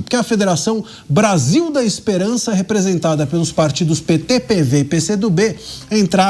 Porque a Federação Brasil da Esperança, representada pelos partidos PT, PV e PCdoB,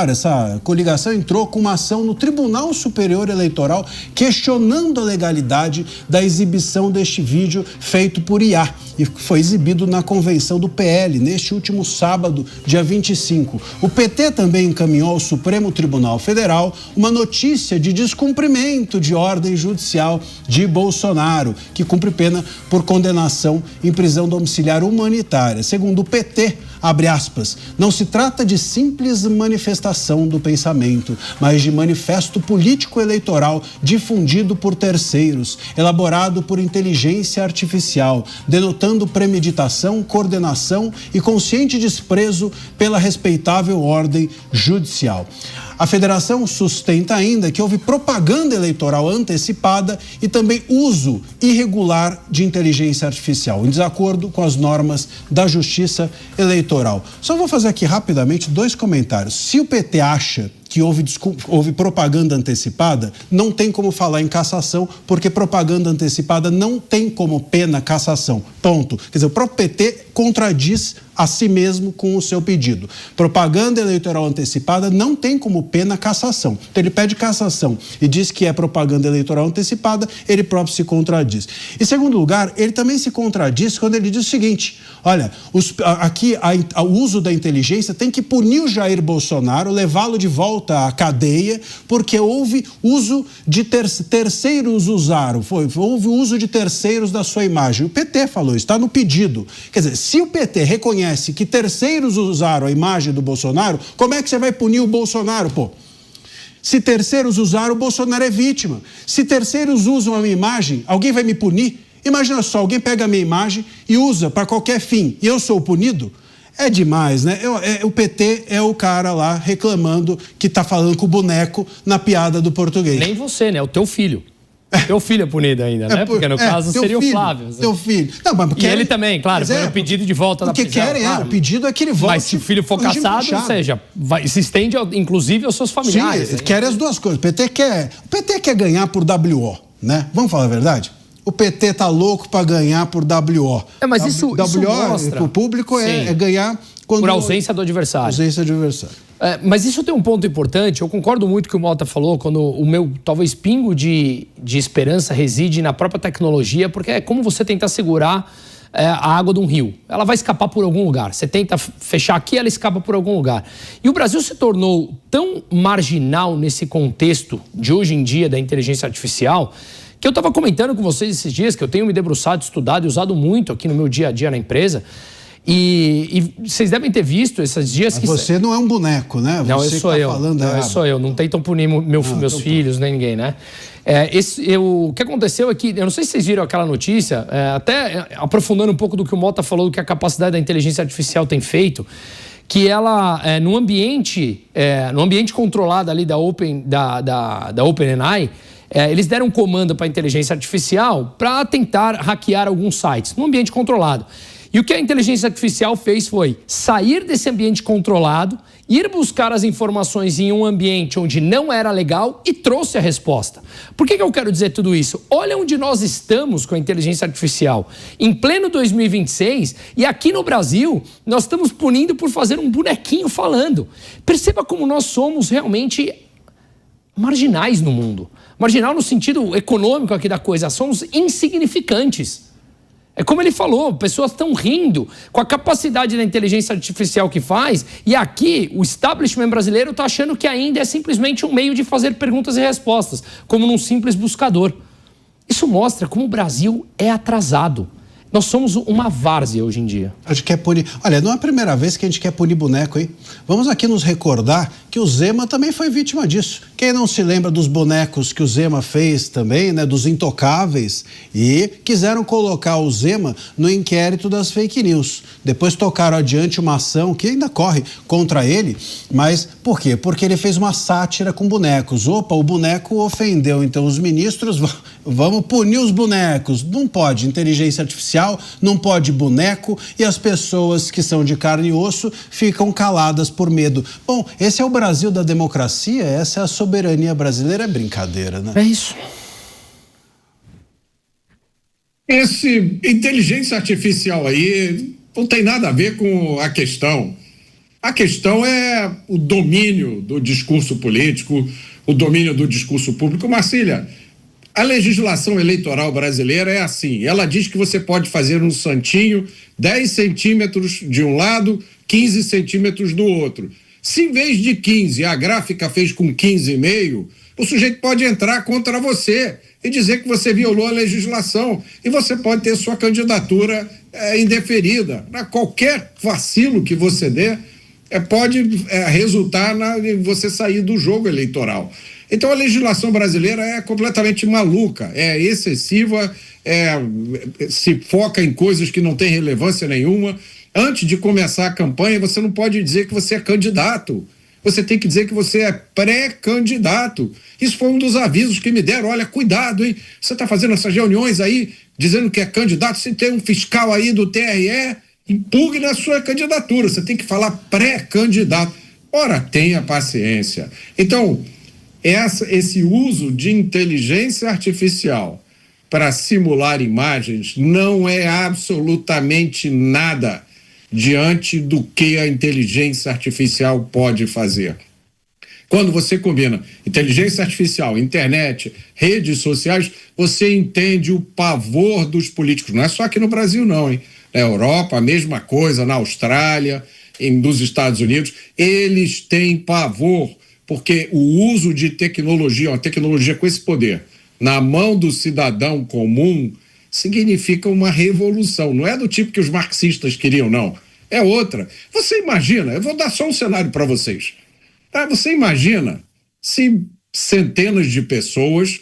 essa coligação entrou com uma ação no Tribunal Superior Eleitoral questionando a legalidade da exibição deste vídeo feito por IA e foi exibido na convenção do PL neste último sábado, dia 25. O PT também encaminhou ao Supremo Tribunal Federal uma notícia de descumprimento de ordem judicial de Bolsonaro, que cumpre pena por condenação em prisão domiciliar humanitária. Segundo o PT, abre aspas, não se trata de simples manifestação do pensamento, mas de manifesto político eleitoral difundido por terceiros, elaborado por inteligência artificial, denotando premeditação, coordenação e consciente desprezo pela respeitável ordem judicial. A federação sustenta ainda que houve propaganda eleitoral antecipada e também uso irregular de inteligência artificial, em desacordo com as normas da Justiça Eleitoral. Só vou fazer aqui rapidamente 2 comentários. Se o PT acha que houve propaganda antecipada, não tem como falar em cassação, porque propaganda antecipada não tem como pena cassação. Ponto. Quer dizer, o próprio PT contradiz a si mesmo com o seu pedido. Propaganda eleitoral antecipada não tem como pena cassação. Então ele pede cassação e diz que é propaganda eleitoral antecipada, ele próprio se contradiz. Em segundo lugar, ele também se contradiz quando ele diz o seguinte, olha, o uso da inteligência tem que punir o Jair Bolsonaro, levá-lo de volta à cadeia, porque houve uso de terceiros houve uso de terceiros da sua imagem. O PT falou, está no pedido. Quer dizer, se o PT reconhece que terceiros usaram a imagem do Bolsonaro, como é que você vai punir o Bolsonaro, pô? Se terceiros usaram, o Bolsonaro é vítima. Se terceiros usam a minha imagem, alguém vai me punir? Imagina só, alguém pega a minha imagem e usa para qualquer fim e eu sou punido? É demais, né? O PT é o cara lá reclamando que tá falando com o boneco na piada do português. Nem você, né? O teu filho. Teu filho é punido ainda, né? Porque no caso seria o Flávio. Teu filho. Não, mas e ele também, claro, foi o pedido de volta da prisão. O que querem, claro. O pedido é que ele volte. Mas se o filho for cassado, ou seja, se estende inclusive aos seus familiares. Sim, querem as duas coisas. O PT quer ganhar por WO, né? Vamos falar a verdade? O PT tá louco para ganhar por WO. Mas isso mostra... Para o público é ganhar... Por ausência do adversário. Ausência do adversário. Mas isso tem um ponto importante, eu concordo muito com o que o Mota falou, quando o meu, talvez, pingo de esperança reside na própria tecnologia, porque é como você tentar segurar a água de um rio. Ela vai escapar por algum lugar. Você tenta fechar aqui, ela escapa por algum lugar. E o Brasil se tornou tão marginal nesse contexto de hoje em dia da inteligência artificial, que eu estava comentando com vocês esses dias, que eu tenho me debruçado, estudado e usado muito aqui no meu dia a dia na empresa. E vocês devem ter visto esses dias que... Você não é um boneco, né? Não, eu sou eu. Não, sou eu. Não tentam punir meus filhos, nem ninguém, né? O que aconteceu é que, eu não sei se vocês viram aquela notícia, até aprofundando um pouco do que o Mota falou, do que a capacidade da inteligência artificial tem feito, que ela, no ambiente controlado ali da OpenAI, eles deram um comando para a inteligência artificial para tentar hackear alguns sites, num ambiente controlado. E o que a inteligência artificial fez foi sair desse ambiente controlado, ir buscar as informações em um ambiente onde não era legal e trouxe a resposta. Por que eu quero dizer tudo isso? Olha onde nós estamos com a inteligência artificial. Em pleno 2026, e aqui no Brasil, nós estamos punindo por fazer um bonequinho falando. Perceba como nós somos realmente marginais no mundo. Marginal no sentido econômico aqui da coisa. Somos insignificantes. É como ele falou, pessoas estão rindo com a capacidade da inteligência artificial que faz, e aqui o establishment brasileiro está achando que ainda é simplesmente um meio de fazer perguntas e respostas, como num simples buscador. Isso mostra como o Brasil é atrasado. Nós somos uma várzea hoje em dia. A gente quer punir... Olha, não é a primeira vez que a gente quer punir boneco, hein? Vamos aqui nos recordar que o Zema também foi vítima disso. Quem não se lembra dos bonecos que o Zema fez também, né? Dos intocáveis. E quiseram colocar o Zema no inquérito das fake news. Depois tocaram adiante uma ação que ainda corre contra ele. Mas por quê? Porque ele fez uma sátira com bonecos. Opa, o boneco ofendeu então os ministros. Vamos punir os bonecos. Não pode inteligência artificial, não pode boneco, e as pessoas que são de carne e osso ficam caladas por medo. Bom, esse é o Brasil da democracia, essa é a soberania brasileira, é brincadeira, né? É isso. Esse inteligência artificial aí não tem nada a ver com a questão. A questão é o domínio do discurso político, o domínio do discurso público. Marcília, a legislação eleitoral brasileira é assim, ela diz que você pode fazer um santinho 10 centímetros de um lado, 15 centímetros do outro. Se em vez de 15 a gráfica fez com 15,5, o sujeito pode entrar contra você e dizer que você violou a legislação e você pode ter sua candidatura indeferida. Qualquer vacilo que você dê pode resultar em você sair do jogo eleitoral. Então a legislação brasileira é completamente maluca, é excessiva, se foca em coisas que não têm relevância nenhuma. Antes de começar a campanha, você não pode dizer que você é candidato. Você tem que dizer que você é pré-candidato. Isso foi um dos avisos que me deram. Olha, cuidado, hein? Você está fazendo essas reuniões aí, dizendo que é candidato, se tem um fiscal aí do TRE, impugne a sua candidatura. Você tem que falar pré-candidato. Ora, tenha paciência. Então, esse uso de inteligência artificial para simular imagens não é absolutamente nada diante do que a inteligência artificial pode fazer. Quando você combina inteligência artificial, internet, redes sociais, você entende o pavor dos políticos. Não é só aqui no Brasil, não, hein? Na Europa, a mesma coisa, na Austrália, nos Estados Unidos, eles têm pavor, porque o uso de tecnologia, uma tecnologia com esse poder, na mão do cidadão comum, significa uma revolução. Não é do tipo que os marxistas queriam, não. É outra. Você imagina, eu vou dar só um cenário para vocês. Tá? Você imagina se centenas de pessoas,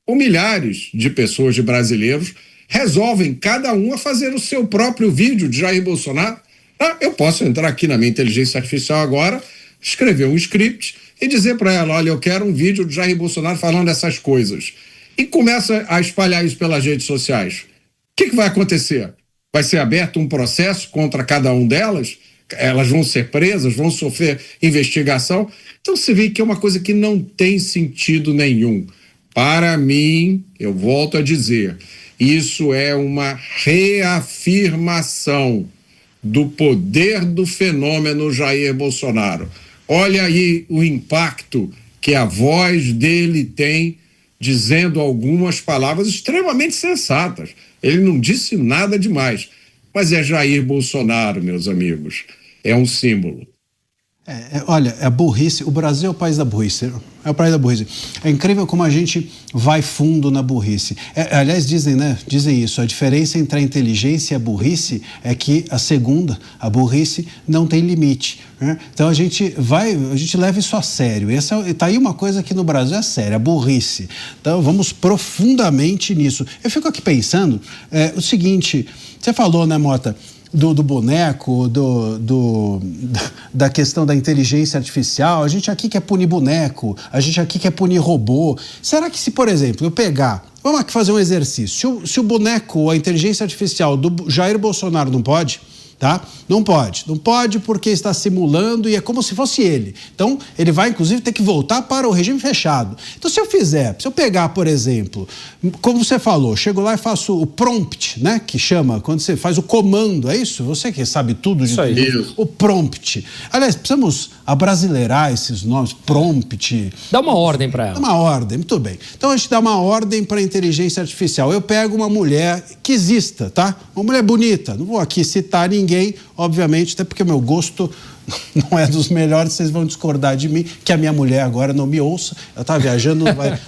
ou milhares de pessoas, de brasileiros, resolvem cada um a fazer o seu próprio vídeo de Jair Bolsonaro. Tá? Eu posso entrar aqui na minha inteligência artificial agora, escrever um script e dizer para ela, olha, eu quero um vídeo de Jair Bolsonaro falando essas coisas. E começa a espalhar isso pelas redes sociais. O que vai acontecer? Vai ser aberto um processo contra cada um delas? Elas vão ser presas, vão sofrer investigação? Então você vê que é uma coisa que não tem sentido nenhum. Para mim, eu volto a dizer, isso é uma reafirmação do poder do fenômeno Jair Bolsonaro. Olha aí o impacto que a voz dele tem, dizendo algumas palavras extremamente sensatas. Ele não disse nada demais, mas é Jair Bolsonaro, meus amigos. É um símbolo. Olha, é a burrice. O Brasil é o país da burrice. É o país da burrice. É incrível como a gente vai fundo na burrice. Aliás, dizem isso. A diferença entre a inteligência e a burrice é que a segunda, a burrice, não tem limite. Né? Então a gente leva isso a sério. Tá aí uma coisa que no Brasil é séria, a burrice. Então vamos profundamente nisso. Eu fico aqui pensando o seguinte. Você falou, né, Mota? Do boneco, da questão da inteligência artificial. A gente aqui quer punir boneco, a gente aqui quer punir robô. Será que se, por exemplo, eu pegar... Vamos aqui fazer um exercício. Se o boneco ou a inteligência artificial do Jair Bolsonaro não pode... Tá? Não pode porque está simulando e é como se fosse ele. Então, ele vai, inclusive, ter que voltar para o regime fechado. Então, se eu pegar, por exemplo, como você falou, chego lá e faço o prompt, né? Que chama, quando você faz o comando, é isso? Você que sabe tudo de tudo. O prompt. Aliás, precisamos abrasileirar esses nomes, prompt. Dá uma ordem para ela. Dá uma ordem, muito bem. Então, a gente dá uma ordem para a inteligência artificial. Eu pego uma mulher que exista, tá? Uma mulher bonita. Não vou aqui citar ninguém, obviamente, até porque o meu gosto não é dos melhores, vocês vão discordar de mim, que a minha mulher agora não me ouça, ela está viajando,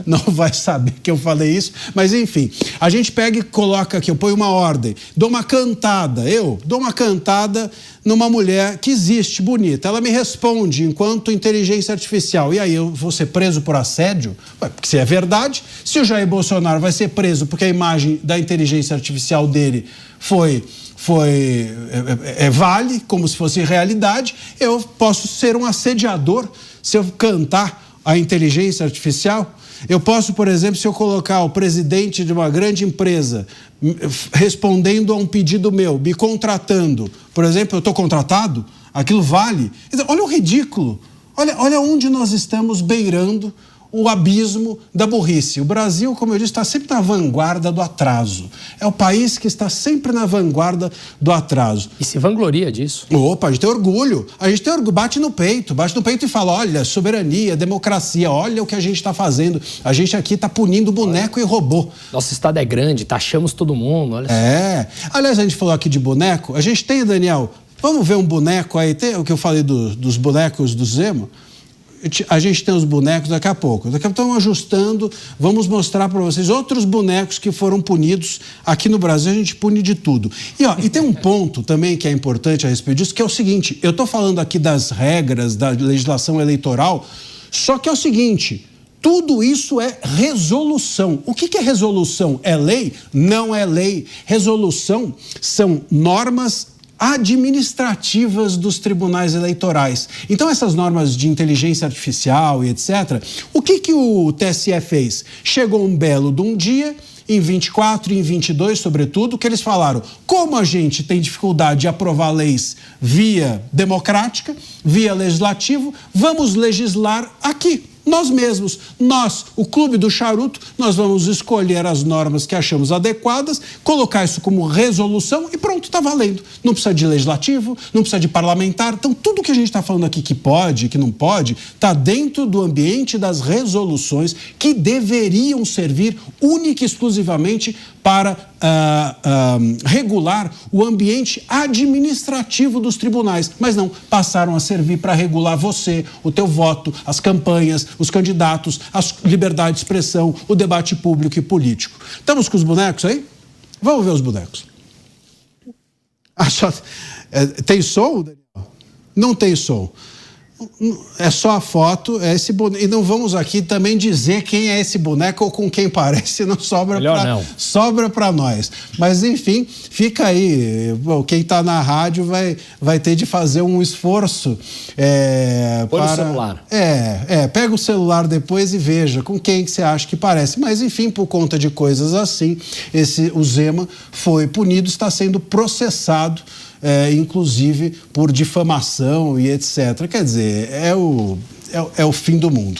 não vai saber que eu falei isso, mas enfim, a gente pega e coloca aqui, eu ponho uma ordem, dou uma cantada numa mulher que existe, bonita, ela me responde enquanto inteligência artificial, e aí eu vou ser preso por assédio? Porque se é verdade, se o Jair Bolsonaro vai ser preso porque a imagem da inteligência artificial dele vale, como se fosse realidade, eu posso ser um assediador se eu cantar a inteligência artificial. Eu posso, por exemplo, se eu colocar o presidente de uma grande empresa respondendo a um pedido meu, me contratando, por exemplo, eu estou contratado, aquilo vale. Então, olha o ridículo, olha onde nós estamos beirando o abismo da burrice. O Brasil, como eu disse, está sempre na vanguarda do atraso. É o país que está sempre na vanguarda do atraso. E se vangloria disso. Opa, a gente tem orgulho. A gente tem orgulho, bate no peito e fala, olha, soberania, democracia, olha o que a gente está fazendo. A gente aqui está punindo boneco e robô. Nosso estado é grande, taxamos todo mundo, olha só. Aliás, a gente falou aqui de boneco. A gente tem, Daniel, vamos ver um boneco aí, tem o que eu falei dos bonecos do Zema? A gente tem os bonecos daqui a pouco. Daqui a pouco estamos ajustando, vamos mostrar para vocês outros bonecos que foram punidos. Aqui no Brasil a gente pune de tudo. E tem um ponto também que é importante a respeito disso, que é o seguinte, eu estou falando aqui das regras da legislação eleitoral, só que é o seguinte, tudo isso é resolução. O que é resolução? É lei? Não é lei. Resolução são normas administrativas dos tribunais eleitorais. Então, essas normas de inteligência artificial e etc., o que o TSE fez? Chegou um belo de um dia, em 24 e em 22, sobretudo, que eles falaram, como a gente tem dificuldade de aprovar leis via democrática, via legislativo, vamos legislar aqui. Nós mesmos, o Clube do Charuto, nós vamos escolher as normas que achamos adequadas, colocar isso como resolução e pronto, está valendo. Não precisa de legislativo, não precisa de parlamentar. Então, tudo que a gente está falando aqui que pode, que não pode, está dentro do ambiente das resoluções que deveriam servir única e exclusivamente para regular o ambiente administrativo dos tribunais. Mas não, passaram a servir para regular você, o teu voto, as campanhas, os candidatos, a liberdade de expressão, o debate público e político. Estamos com os bonecos aí? Vamos ver os bonecos. Tem som, Daniel? Não tem som. É só a foto, é esse boneco. E não vamos aqui também dizer quem é esse boneco ou com quem parece, não sobra para nós. Mas, enfim, fica aí. Bom, quem está na rádio vai ter de fazer um esforço. Põe o celular. Pega o celular depois e veja com quem que você acha que parece. Mas, enfim, por conta de coisas assim, o Zema foi punido, está sendo processado. Inclusive por difamação e etc. Quer dizer, é o fim do mundo.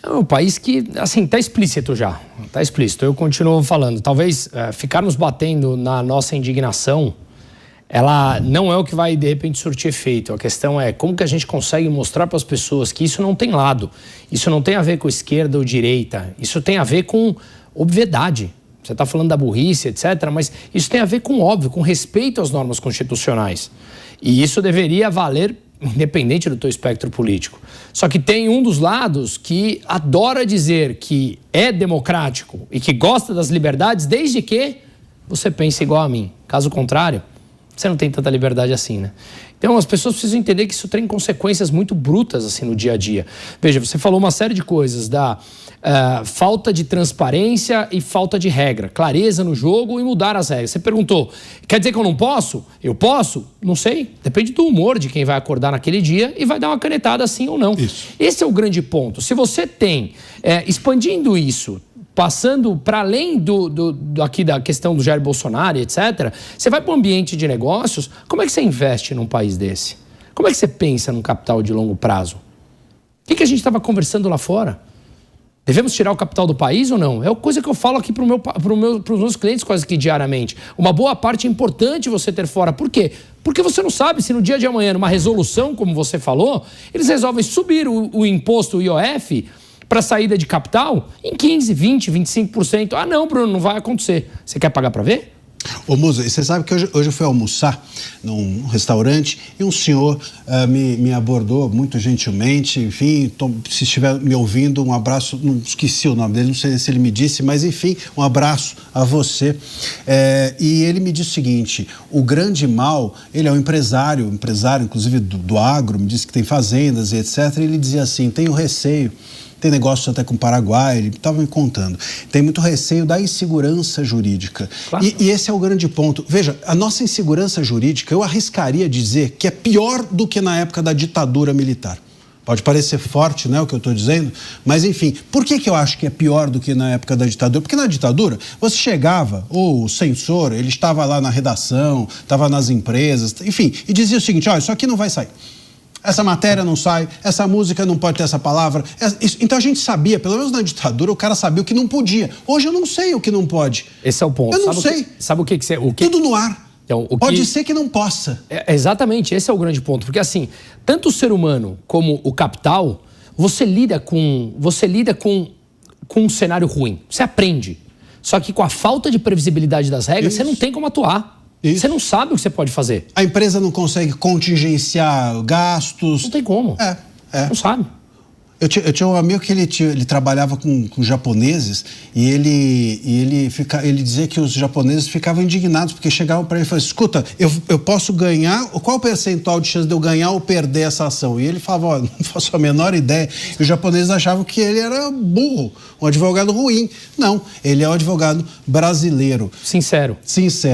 É um país que, assim, está explícito já. Está explícito. Eu continuo falando. Talvez ficarmos batendo na nossa indignação, ela não é o que vai, de repente, surtir efeito. A questão é como que a gente consegue mostrar para as pessoas que isso não tem lado. Isso não tem a ver com esquerda ou direita. Isso tem a ver com obviedade. Você está falando da burrice, etc., mas isso tem a ver com óbvio, com respeito às normas constitucionais. E isso deveria valer independente do teu espectro político. Só que tem um dos lados que adora dizer que é democrático e que gosta das liberdades desde que você pense igual a mim. Caso contrário, você não tem tanta liberdade assim, né? Então, as pessoas precisam entender que isso tem consequências muito brutas, assim, no dia a dia. Veja, você falou uma série de coisas, da falta de transparência e falta de regra, clareza no jogo e mudar as regras. Você perguntou, quer dizer que eu não posso? Eu posso? Não sei. Depende do humor de quem vai acordar naquele dia e vai dar uma canetada assim ou não. Isso. Esse é o grande ponto. Se você tem, expandindo isso, passando para além aqui da questão do Jair Bolsonaro, etc., você vai para o ambiente de negócios, como é que você investe num país desse? Como é que você pensa num capital de longo prazo? O que a gente estava conversando lá fora? Devemos tirar o capital do país ou não? É a coisa que eu falo aqui para os meus clientes quase que diariamente. Uma boa parte é importante você ter fora. Por quê? Porque você não sabe se no dia de amanhã, numa resolução, como você falou, eles resolvem subir o imposto, o IOF, para saída de capital em 15%, 20%, 25%. Ah, não, Bruno, não vai acontecer. Você quer pagar para ver? Ô, Musa, você sabe que hoje eu fui almoçar num restaurante e um senhor me abordou muito gentilmente, enfim, se estiver me ouvindo, um abraço, não esqueci o nome dele, não sei se ele me disse, mas enfim, um abraço a você. E ele me disse o seguinte, o grande mal, ele é um empresário inclusive do agro, me disse que tem fazendas e etc, e ele dizia assim, tenho receio, tem negócios até com o Paraguai, ele estava me contando. Tem muito receio da insegurança jurídica. Claro. E esse é o grande ponto. Veja, a nossa insegurança jurídica, eu arriscaria dizer que é pior do que na época da ditadura militar. Pode parecer forte, né, o que eu estou dizendo, mas enfim, por que eu acho que é pior do que na época da ditadura? Porque na ditadura, você chegava, o censor, ele estava lá na redação, estava nas empresas, enfim, e dizia o seguinte, olha, isso aqui não vai sair. essa matéria não sai, essa música não pode ter essa palavra. Então a gente sabia, pelo menos na ditadura, o cara sabia o que não podia. Hoje eu não sei o que não pode. Esse é o ponto. Eu não sei. Sabe o que você... Tudo no ar. Então, pode ser que não possa. Exatamente, esse é o grande ponto. Porque assim, tanto o ser humano como o capital, você lida com um cenário ruim. Você aprende. Só que com a falta de previsibilidade das regras, você não tem como atuar. Você não sabe o que você pode fazer. A empresa não consegue contingenciar gastos. Não tem como. Não sabe. Eu tinha um amigo que ele trabalhava com japoneses e ele dizia que os japoneses ficavam indignados porque chegavam para ele e falavam: escuta, eu posso ganhar, qual o percentual de chance de eu ganhar ou perder essa ação? E ele falava: ó, não faço a menor ideia. E os japoneses achavam que ele era burro, um advogado ruim. Não, ele é um advogado brasileiro. Sincero.